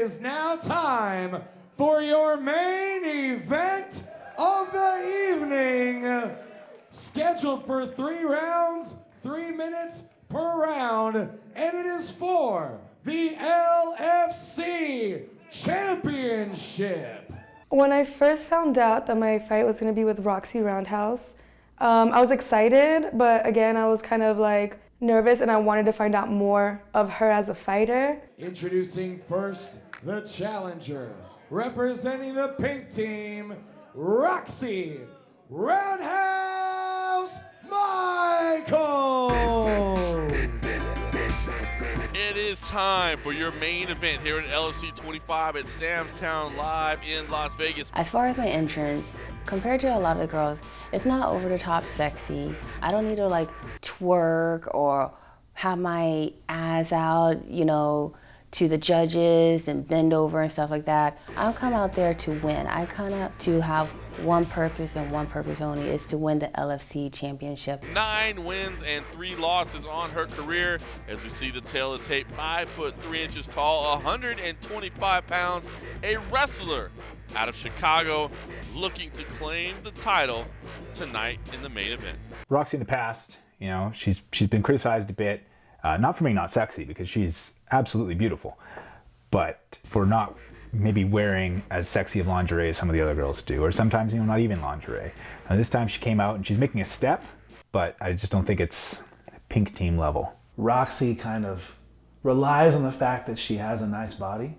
is now time for your main event of the evening. Scheduled for 3 rounds, 3 minutes per round, and it is for the LFC Championship. When I first found out that my fight was going to be with Roxy Roundhouse, I was excited, but again, I was kind of like nervous and I wanted to find out more of her as a fighter. Introducing first the challenger, representing the pink team, Roxy Roundhouse Michaels. It is time for your main event here at LFC 25 at Sam's Town Live in Las Vegas. As far as my entrance, compared to a lot of the girls, it's not over the top sexy. I don't need to like twerk or have my ass out, you know, to the judges and bend over and stuff like that. I'll come out there to win. I kind of to have one purpose and one purpose only, is to win the LFC Championship. 9 wins and 3 losses on her career. As we see the tail of the tape, 5 foot 3 inches tall, 125 pounds, a wrestler out of Chicago, looking to claim the title tonight in the main event. Roxy in the past, you know, she's been criticized a bit, not for being not sexy, because she's absolutely beautiful, but for not maybe wearing as sexy of lingerie as some of the other girls do, or sometimes, you know, not even lingerie. This time she came out and she's making a step, but I just don't think it's pink team level. Roxy kind of relies on the fact that she has a nice body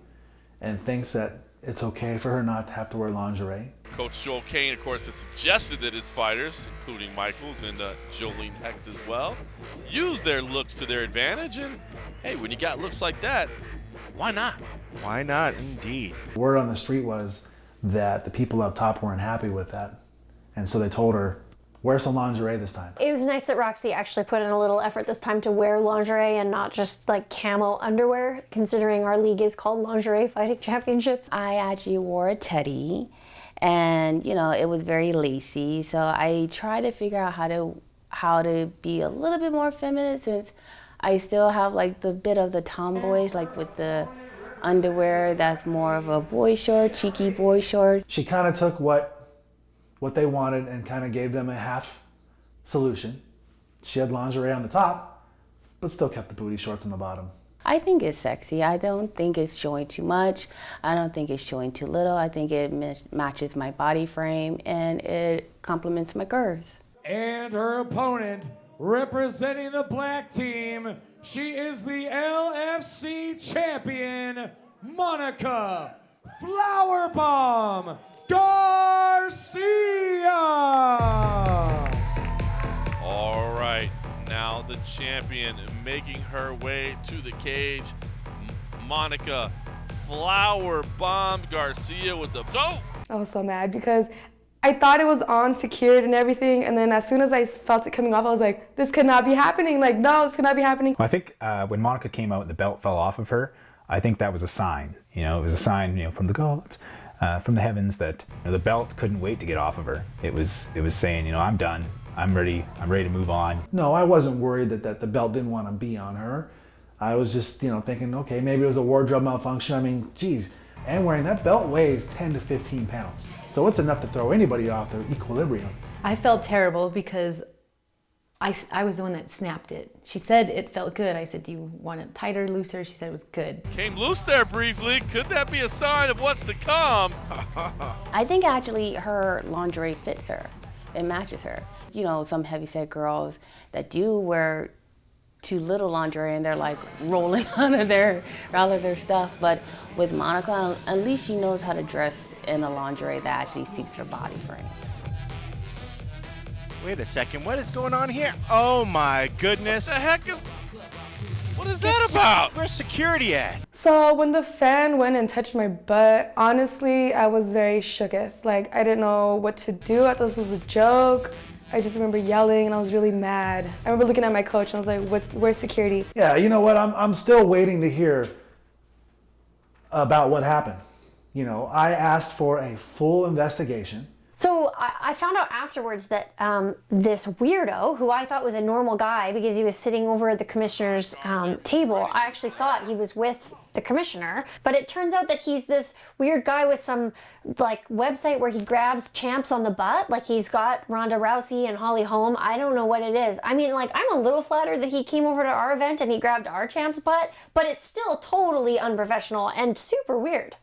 and thinks that it's okay for her not to have to wear lingerie. Coach Joel Kane, of course, has suggested that his fighters, including Michaels and Jolene Hex as well, use their looks to their advantage. And hey, when you got looks like that, why not? Why not, indeed. Word on the street was that the people up top weren't happy with that. And so they told her, wear some lingerie this time. It was nice that Roxy actually put in a little effort this time to wear lingerie and not just like camo underwear, considering our league is called Lingerie Fighting Championships. I actually wore a teddy and, you know, it was very lacy. So I tried to figure out how to be a little bit more feminine, since I still have like the bit of the tomboyish, like with the underwear that's more of a boy short, cheeky boy short. She kind of took what they wanted and kind of gave them a half solution. She had lingerie on the top, but still kept the booty shorts on the bottom. I think it's sexy. I don't think it's showing too much. I don't think it's showing too little. I think it matches my body frame and it complements my curves. And her opponent, representing the black team, she is the LFC champion, Monica Flower Bomb Garcia. All right, now the champion making her way to the cage, Monica Flower Bomb Garcia with the I was so mad because I thought it was on, secured and everything, and then as soon as I felt it coming off, I was like, this could not be happening. Like, no, this could not be happening. I think when Monica came out and the belt fell off of her, I think that was a sign. You know, it was a sign, you know, from the gods, from the heavens, that, you know, the belt couldn't wait to get off of her. It was saying, you know, I'm done. I'm ready to move on. No, I wasn't worried that the belt didn't want to be on her. I was just, you know, thinking, okay, maybe it was a wardrobe malfunction. I mean, geez, and wearing that belt weighs 10 to 15 pounds. So it's enough to throw anybody off their equilibrium. I felt terrible because I was the one that snapped it. She said it felt good. I said, do you want it tighter, looser? She said it was good. came loose there briefly. Could that be a sign of what's to come? I think actually her lingerie fits her. It matches her. You know, some heavyset girls that do wear too little lingerie and they're like rolling out of their stuff. But with Monica, at least she knows how to dress in a lingerie that actually suits her body frame. Wait a second, what is going on here? Oh my goodness. What the heck is... What is that about? Where's security at? So when the fan went and touched my butt, honestly, I was very shooketh. Like, I didn't know what to do. I thought this was a joke. I just remember yelling and I was really mad. I remember looking at my coach and I was like, where's security? Yeah, you know what? I'm still waiting to hear about what happened. You know, I asked for a full investigation. So I found out afterwards that this weirdo, who I thought was a normal guy because he was sitting over at the commissioner's table, I actually thought he was with the commissioner, but it turns out that he's this weird guy with some like website where he grabs champs on the butt, like he's got Ronda Rousey and Holly Holm. I don't know what it is. I mean, like, I'm a little flattered that he came over to our event and he grabbed our champ's butt, but it's still totally unprofessional and super weird.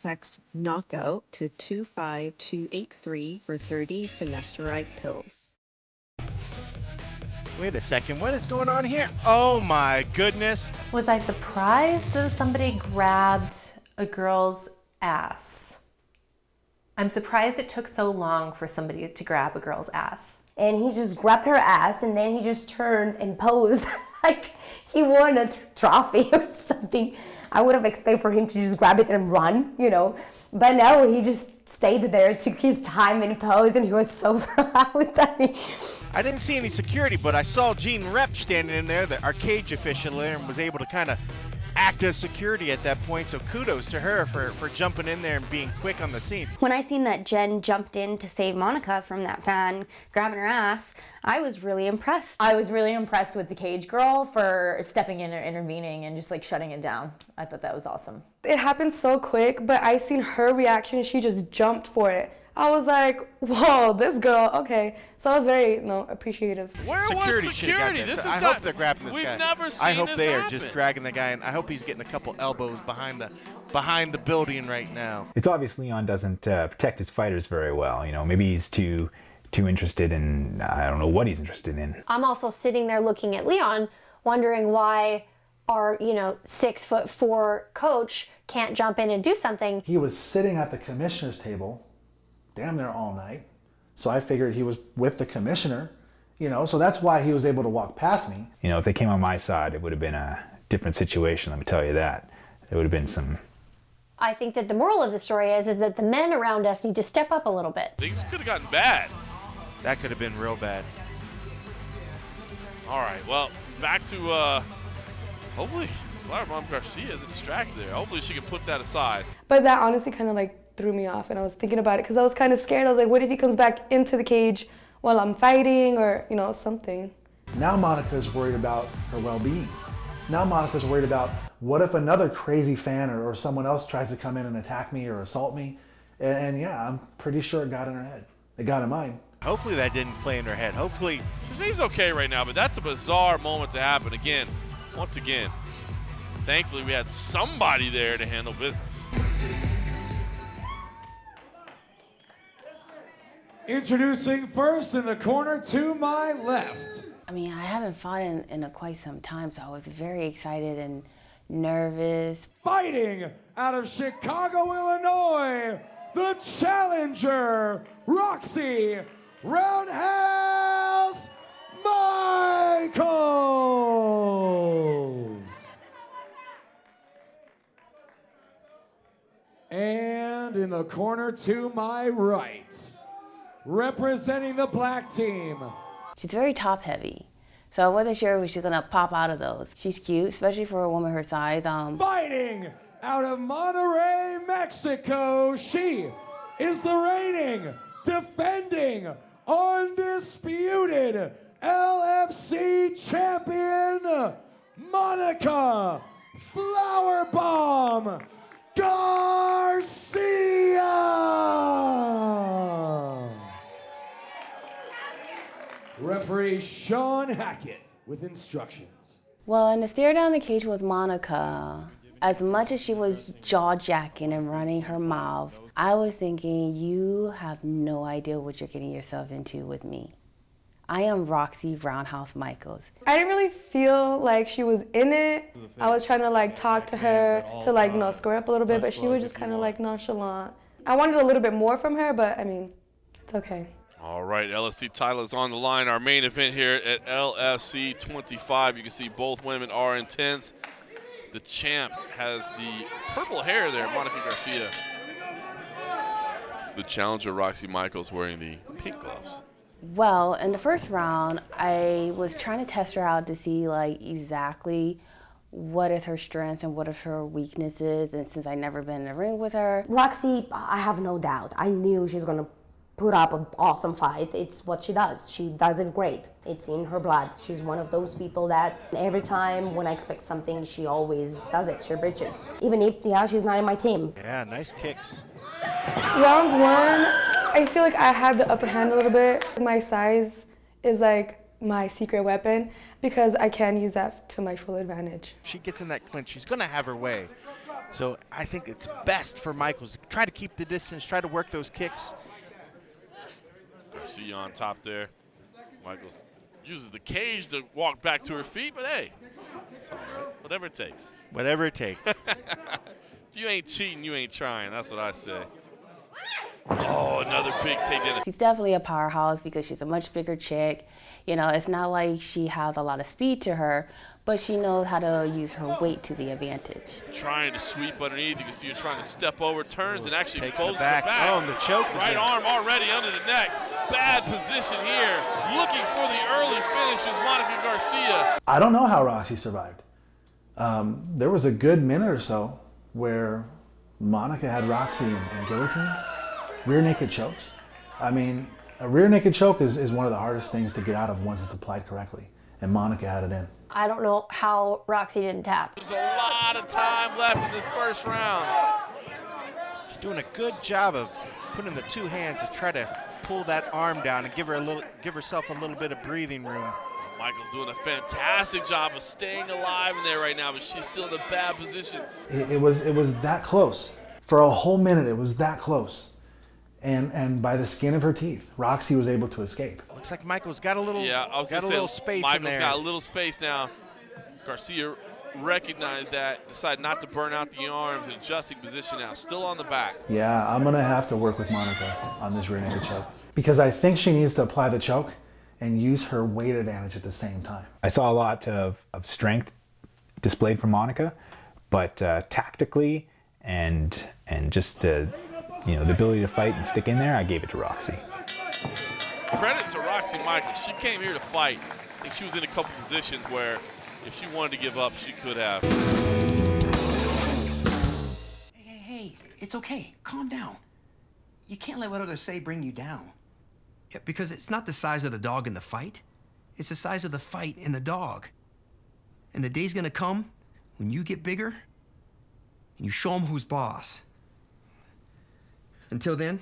Text knockout to 25283 for 30 finasteride pills. Wait a second, what is going on here? Oh my goodness. Was I surprised that somebody grabbed a girl's ass? I'm surprised it took so long for somebody to grab a girl's ass. And he just grabbed her ass and then he just turned and posed like he won a trophy or something. I would have expected for him to just grab it and run, you know. But no, he just stayed there, took his time and posed, and he was so proud with that. I didn't see any security, but I saw Gene Rep standing in there, the arcade official there, and was able to kind of act as security at that point, so kudos to her for jumping in there and being quick on the scene. When I seen that Jen jumped in to save Monica from that fan grabbing her ass, I was really impressed. I was really impressed with the cage girl for stepping in and intervening and just like shutting it down. I thought that was awesome. It happened so quick, but I seen her reaction. She just jumped for it. I was like, whoa, this girl, okay. So I was very, appreciative. Where was security? This is I not, hope they're grabbing this guy. We've never seen I hope this they happen. are just dragging the guy, and I hope he's getting a couple elbows behind the building right now. It's obvious Leon doesn't protect his fighters very well. You know, maybe he's too interested in, I don't know what he's interested in. I'm also sitting there looking at Leon, wondering why our, 6'4" coach can't jump in and do something. He was sitting at the commissioner's table damn near all night. So I figured he was with the commissioner, so that's why he was able to walk past me. You know, if they came on my side, it would have been a different situation, let me tell you that. There would have been some... I think that the moral of the story is that the men around us need to step up a little bit. Things could have gotten bad. That could have been real bad. All right, well, back to, hopefully, Flower Bomb Garcia isn't distracted there. Hopefully she can put that aside. But that honestly kind of threw me off, and I was thinking about it because I was kind of scared. I was like, what if he comes back into the cage while I'm fighting or, something. Now Monica's worried about her well-being. Now Monica's worried about what if another crazy fan or someone else tries to come in and attack me or assault me. And yeah, I'm pretty sure it got in her head. It got in mine. Hopefully that didn't play in her head. Hopefully. She seems okay right now, but that's a bizarre moment to happen again. Once again, thankfully we had somebody there to handle business. Introducing first in the corner to my left. I mean, I haven't fought in quite some time, so I was very excited and nervous. Fighting out of Chicago, Illinois, the challenger, Roxy Roundhouse Michaels. And in the corner to my right, representing the black team. She's very top heavy, so I wasn't sure if she was gonna pop out of those. She's cute, especially for a woman her size. Fighting out of Monterrey, Mexico, she is the reigning, defending, undisputed LFC champion, Monica Flower Bomb Garcia. Referee Sean Hackett with instructions. Well, in the stare down the cage with Monica, as much as she was jaw-jacking and running her mouth, I was thinking, you have no idea what you're getting yourself into with me. I am Roxy Roundhouse Michaels. I didn't really feel like she was in it. I was trying to like talk to her to like, you know, square up a little bit, but she was just kind of like nonchalant. I wanted a little bit more from her, but I mean, it's okay. All right, LFC title is on the line. Our main event here at LFC 25. You can see both women are intense. The champ has the purple hair there, Monica Garcia. The challenger, Roxy Michaels, wearing the pink gloves. Well, in the first round, I was trying to test her out to see like exactly what is her strengths and what is her weaknesses, and since I've never been in a ring with her. Roxy, I have no doubt. I knew she's gonna put up an awesome fight. It's what she does. She does it great. It's in her blood. She's one of those people that every time when I expect something, she always does it. She reaches. Even if, yeah, she's not in my team. Yeah, nice kicks. Round one, I feel like I had the upper hand a little bit. My size is like my secret weapon because I can use that to my full advantage. She gets in that clinch, she's gonna have her way. So I think it's best for Michaels to try to keep the distance, try to work those kicks. Garcia on top there. Michaels uses the cage to walk back to her feet, but hey, it's all right. Whatever it takes. Whatever it takes. If you ain't cheating, you ain't trying. That's what I say. Oh, another big takedown. She's definitely a powerhouse because she's a much bigger chick. You know, it's not like she has a lot of speed to her, but she knows how to use her weight to the advantage. Trying to sweep underneath. You can see her trying to step over, turns, and actually exposes the back. back. Oh, and the choke. Right arm already under the neck. Bad position here. Looking for the early finish is Monica Garcia. I don't know how Roxy survived. There was a good minute or so where Monica had Roxy in guillotines, rear naked chokes. I mean, a rear naked choke is one of the hardest things to get out of once it's applied correctly, and Monica had it in. I don't know how Roxy didn't tap. There's a lot of time left in this first round. She's doing a good job of putting the two hands to try to pull that arm down and give herself a little bit of breathing room. Michael's doing a fantastic job of staying alive in there right now, but she's still in a bad position. It was that close. For a whole minute, it was that close. And by the skin of her teeth, Roxy was able to escape. Looks like Michael's got a little, space Michael's in there. got a little space now. Garcia recognized that, decided not to burn out the arms, adjusting position now, still on the back. Yeah, I'm gonna have to work with Monica on this rear naked choke because I think she needs to apply the choke and use her weight advantage at the same time. I saw a lot of strength displayed from Monica, but tactically and just the ability to fight and stick in there, I gave it to Roxy. Credit to Roxy Michaels. She came here to fight. I think she was in a couple positions where if she wanted to give up, she could have. Hey, it's okay. Calm down. You can't let what others say bring you down. Yeah, because it's not the size of the dog in the fight. It's the size of the fight in the dog. And the day's gonna come when you get bigger and you show them who's boss. Until then,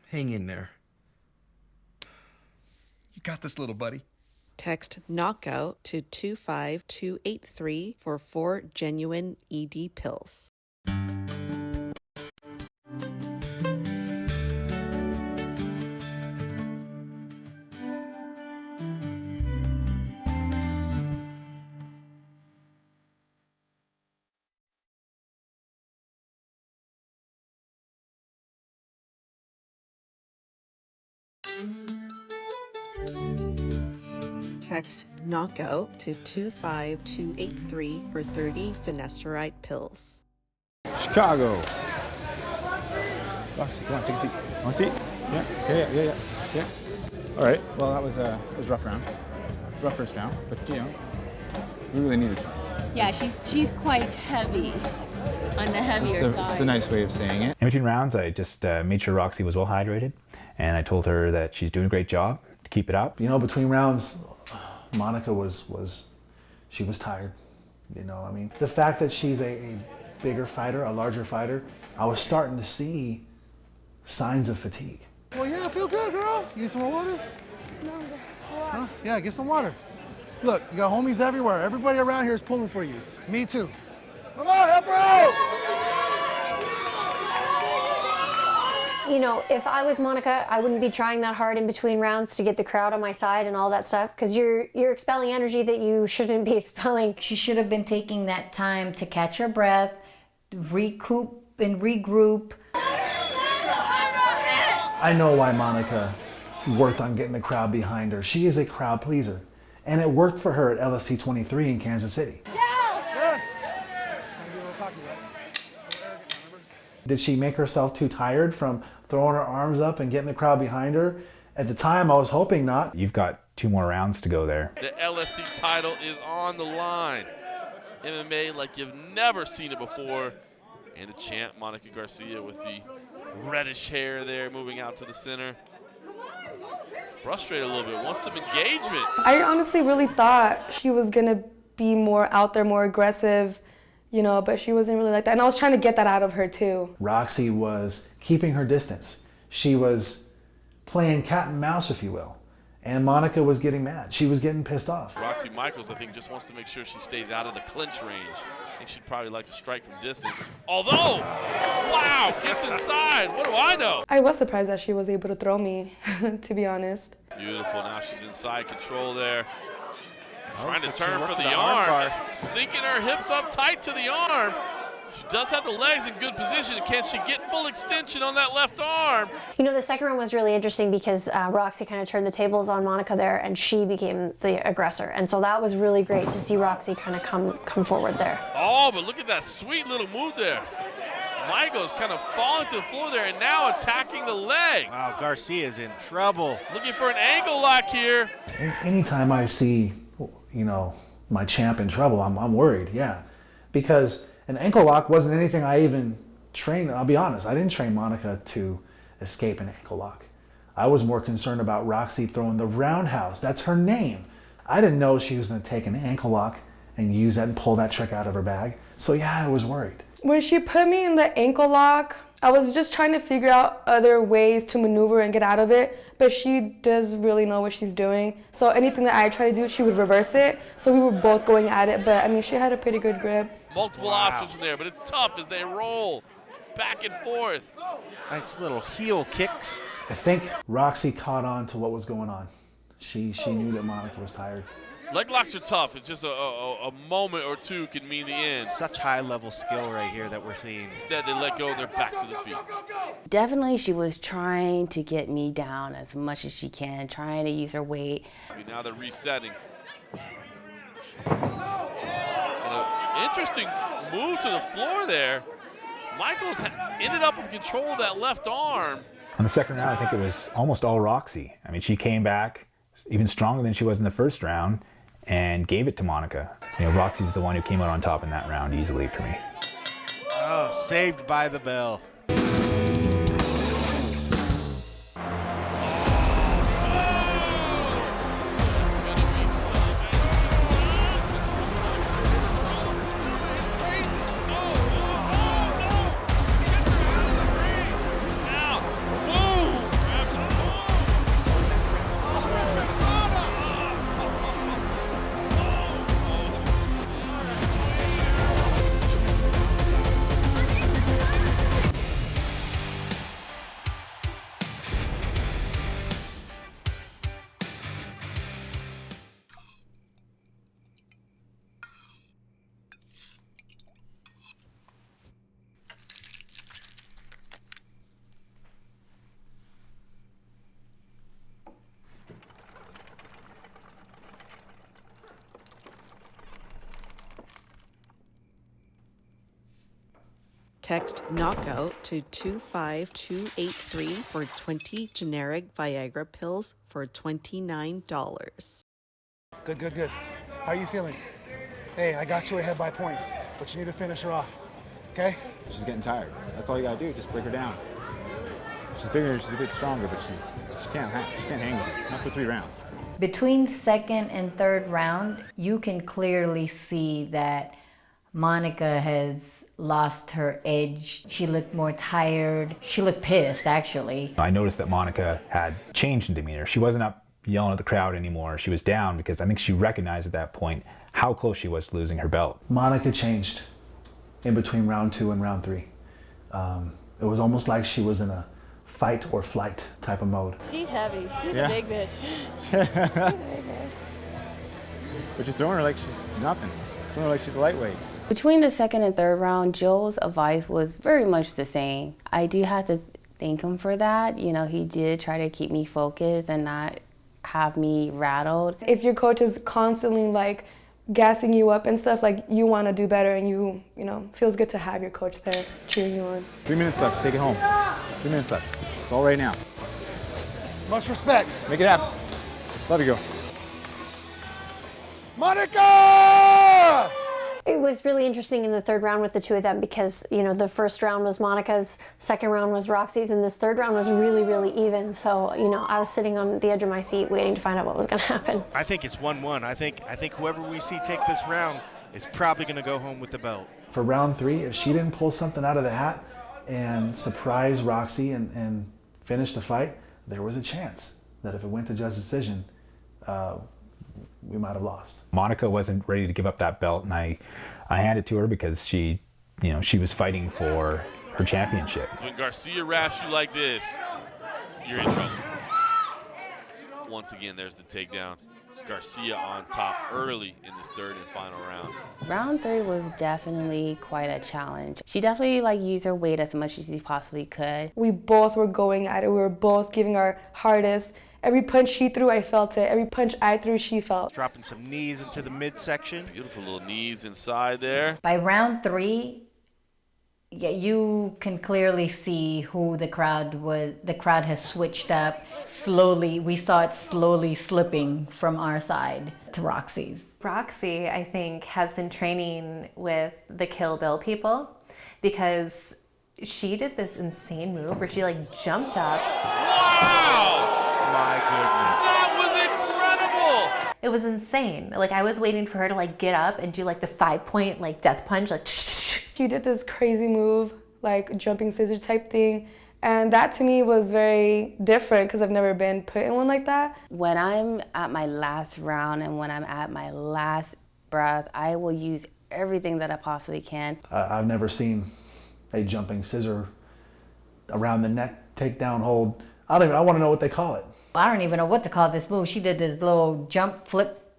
hang in there. You got this, little buddy. Text knockout to 25283 for 4 genuine ED pills. Text knockout to 25283 for 30 finasteride pills. Chicago. Roxy, come on, take a seat. Want a seat? Yeah. All right. Well, that was a rough round, rough first round, but we really need this one. Yeah, she's quite heavy, on the heavier side. It's a nice way of saying it. In between rounds, I just made sure Roxy was well hydrated, and I told her that she's doing a great job to keep it up. Between rounds, Monica was tired. I mean, the fact that she's a bigger fighter, a larger fighter, I was starting to see signs of fatigue. Well, yeah, I feel good, girl. You need some more water? No, Yeah, get some water. Look, you got homies everywhere. Everybody around here is pulling for you. Me too. Come on, help her out! You know, if I was Monica, I wouldn't be trying that hard in between rounds to get the crowd on my side and all that stuff, because you're expelling energy that you shouldn't be expelling. She should have been taking that time to catch her breath, recoup and regroup. I know why Monica worked on getting the crowd behind her. She is a crowd pleaser. And it worked for her at LFC 23 in Kansas City. Yes! Did she make herself too tired from throwing her arms up and getting the crowd behind her? At the time, I was hoping not. You've got 2 more rounds to go there. The LFC title is on the line. MMA like you've never seen it before. And the champ, Monica Garcia, with the reddish hair there, moving out to the center. Frustrated a little bit, wants some engagement. I honestly really thought she was gonna be more out there, more aggressive, you know, but she wasn't really like that. And I was trying to get that out of her too. Roxy was keeping her distance. She was playing cat and mouse, if you will. And Monica was getting mad. She was getting pissed off. Roxy Michaels, I think, just wants to make sure she stays out of the clinch range. I think she'd probably like to strike from distance. Although, wow, gets inside. What do I know? I was surprised that she was able to throw me, to be honest. Beautiful. Now she's inside control there. Oh, Trying to turn for the arm. Sinking her hips up tight to the arm. She does have the legs in good position. Can she get full extension on that left arm? You know, the second round was really interesting because Roxy kind of turned the tables on Monica there, and she became the aggressor. And so that was really great to see Roxy kind of come forward there. Oh, but look at that sweet little move there. Michaels kind of falling to the floor there and now attacking the leg. Wow, Garcia's in trouble. Looking for an ankle lock here. Anytime I see, you know, my champ in trouble, I'm worried, yeah. Because an ankle lock wasn't anything I even trained. I'll be honest, I didn't train Monica to escape an ankle lock. I was more concerned about Roxy throwing the roundhouse. That's her name. I didn't know she was going to take an ankle lock and use that and pull that trick out of her bag. So yeah, I was worried. When she put me in the ankle lock, I was just trying to figure out other ways to maneuver and get out of it, but she does really know what she's doing. So anything that I try to do, she would reverse it. So we were both going at it, but I mean, she had a pretty good grip. Multiple options in there, but it's tough as they roll back and forth. Nice little heel kicks. I think Roxy caught on to what was going on. She knew that Monica was tired. Leg locks are tough. It's just a moment or two can mean the end. Such high-level skill right here that we're seeing. Instead, they let go and they're back to the feet. Definitely she was trying to get me down as much as she can, trying to use her weight. Now they're resetting. And an interesting move to the floor there. Michaels ended up with control of that left arm. On the second round, I think it was almost all Roxy. I mean, she came back even stronger than she was in the first round and gave it to Monica. You know, Roxy's the one who came out on top in that round easily for me. Oh, saved by the bell. Text knockout to 25283 for 20 generic Viagra pills for $29. Good, good, good. How are you feeling? Hey, I got you ahead by points, but you need to finish her off, okay? She's getting tired. That's all you gotta do, just break her down. She's bigger, she's a bit stronger, but she can't hang with it, not for 3 rounds. Between second and third round, you can clearly see that Monica has lost her edge. She looked more tired. She looked pissed, actually. I noticed that Monica had changed in demeanor. She wasn't up yelling at the crowd anymore. She was down because I think she recognized at that point how close she was to losing her belt. Monica changed in between round 2 and round 3. It was almost like she was in a fight or flight type of mode. She's heavy. She's Yeah. a big bitch. She's a big bitch. But you're throwing her like she's nothing. Throwing her like she's a lightweight. Between the second and third round, Joe's advice was very much the same. I do have to thank him for that. You know, he did try to keep me focused and not have me rattled. If your coach is constantly like gassing you up and stuff, like you want to do better, and you know, feels good to have your coach there cheering you on. 3 minutes left. Take it home. 3 minutes left. It's all right now. Much respect. Make it happen. Love you, girl. Monica! It was really interesting in the third round with the two of them because, you know, the first round was Monica's, second round was Roxy's, and this third round was really, really even. So, you know, I was sitting on the edge of my seat waiting to find out what was going to happen. I think it's 1-1. I think whoever we see take this round is probably going to go home with the belt. For round 3, if she didn't pull something out of the hat and surprise Roxy and finish the fight, there was a chance that if it went to judge decision, we might have lost. Monica wasn't ready to give up that belt, and I handed it to her because she was fighting for her championship. When Garcia wraps you like this, you're in trouble. Once again, there's the takedown. Garcia on top early in this third and final round. Round 3 was definitely quite a challenge. She definitely used her weight as much as she possibly could. We both were going at it. We were both giving our hardest. Every punch she threw, I felt it. Every punch I threw, she felt. Dropping some knees into the midsection. Beautiful little knees inside there. By round 3, yeah, you can clearly see who the crowd was. The crowd has switched up. Slowly, we saw it slowly slipping from our side to Roxy's. Roxy, I think, has been training with the Kill Bill people because she did this insane move where she jumped up. Wow! My goodness. That was incredible! It was insane. I was waiting for her to get up and do the 5-point death punch. She did this crazy move, jumping scissors type thing. And that to me was very different because I've never been put in one like that. When I'm at my last round and when I'm at my last breath, I will use everything that I possibly can. I've never seen a jumping scissor around the neck takedown hold. I want to know what they call it. I don't even know what to call this move. She did this little jump, flip,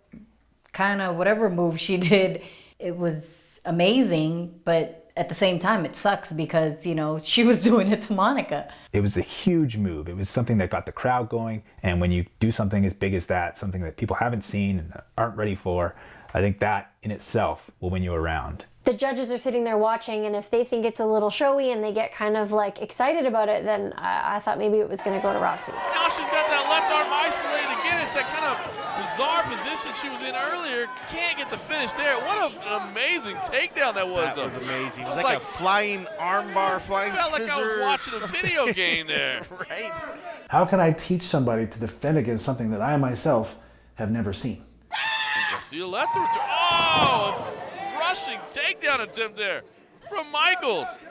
kind of whatever move she did. It was amazing, but at the same time, it sucks because, she was doing it to Monica. It was a huge move. It was something that got the crowd going. And when you do something as big as that, something that people haven't seen and aren't ready for, I think that in itself will win you a round. The judges are sitting there watching, and if they think it's a little showy and they get kind of excited about it, then I thought maybe it was going to go to Roxy. Now she's got that left arm isolated again. It's that kind of bizarre position she was in earlier. Can't get the finish there. What an amazing takedown that was. That was amazing. It was like a flying armbar, flying felt scissors. like I was watching a video game there. Right? How can I teach somebody to defend against something that I myself have never seen? And Garcia left to return. Oh, a rushing takedown attempt there from Michaels.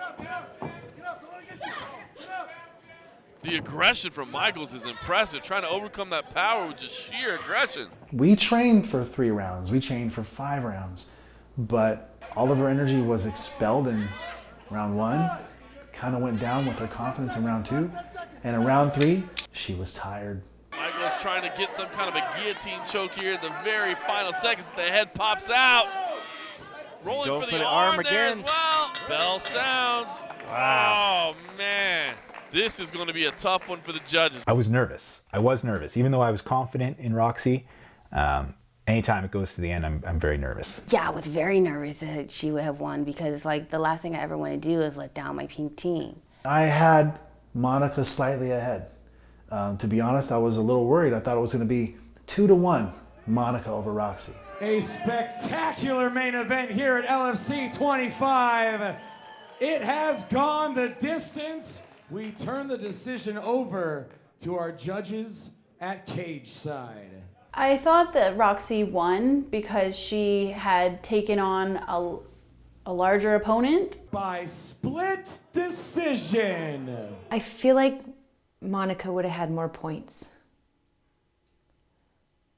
The aggression from Michaels is impressive, trying to overcome that power with just sheer aggression. We trained for 3 rounds. We trained for 5 rounds. But all of her energy was expelled in round 1. Kind of went down with her confidence in round 2. And in round 3, she was tired. Michaels trying to get some kind of a guillotine choke here in the very final seconds. The head pops out. Rolling for the arm there again. as well. Bell sounds. Wow. Oh, man. This is going to be a tough one for the judges. I was nervous. Even though I was confident in Roxy, anytime it goes to the end, I'm very nervous. Yeah, I was very nervous that she would have won because the last thing I ever want to do is let down my pink team. I had Monica slightly ahead. To be honest, I was a little worried. I thought it was going to be 2-1 Monica over Roxy. A spectacular main event here at LFC 25. It has gone the distance. We turn the decision over to our judges at cage side. I thought that Roxy won because she had taken on a larger opponent. By split decision. I feel like Monica would have had more points.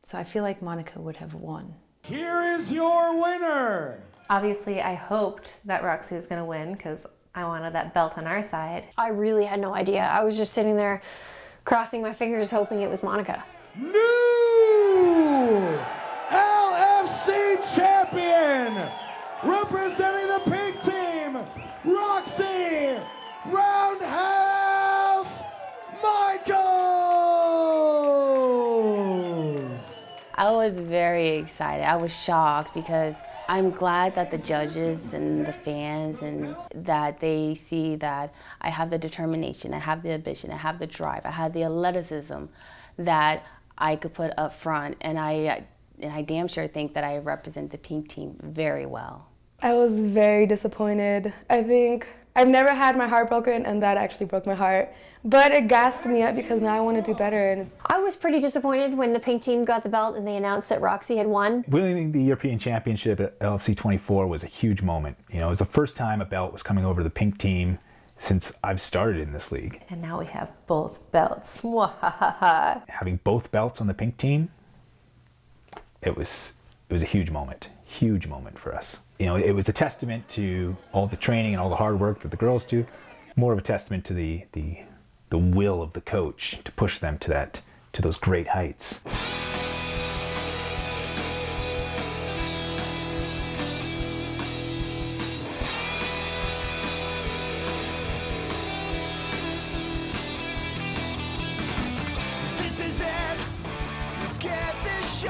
So I feel like Monica would have won. Here is your winner. Obviously, I hoped that Roxy was going to win because I wanted that belt on our side. I really had no idea. I was just sitting there crossing my fingers hoping it was Monica. New LFC champion, representing the pink team, Roxy Roundhouse Michaels. I was very excited. I was shocked because I'm glad that the judges and the fans and that they see that I have the determination, I have the ambition, I have the drive, I have the athleticism that I could put up front, and I damn sure think that I represent the pink team very well. I was very disappointed. I think I've never had my heart broken, and that actually broke my heart. But it gassed me up because now I want to do better. And I was pretty disappointed when the pink team got the belt and they announced that Roxy had won. Winning the European Championship at LFC 24 was a huge moment. You know, it was the first time a belt was coming over to the pink team since I've started in this league. And now we have both belts. Having both belts on the pink team, it was a huge moment for us. You know, it was a testament to all the training and all the hard work that the girls do, more of a testament to the will of the coach to push them to those great heights. This is it. Let's get this show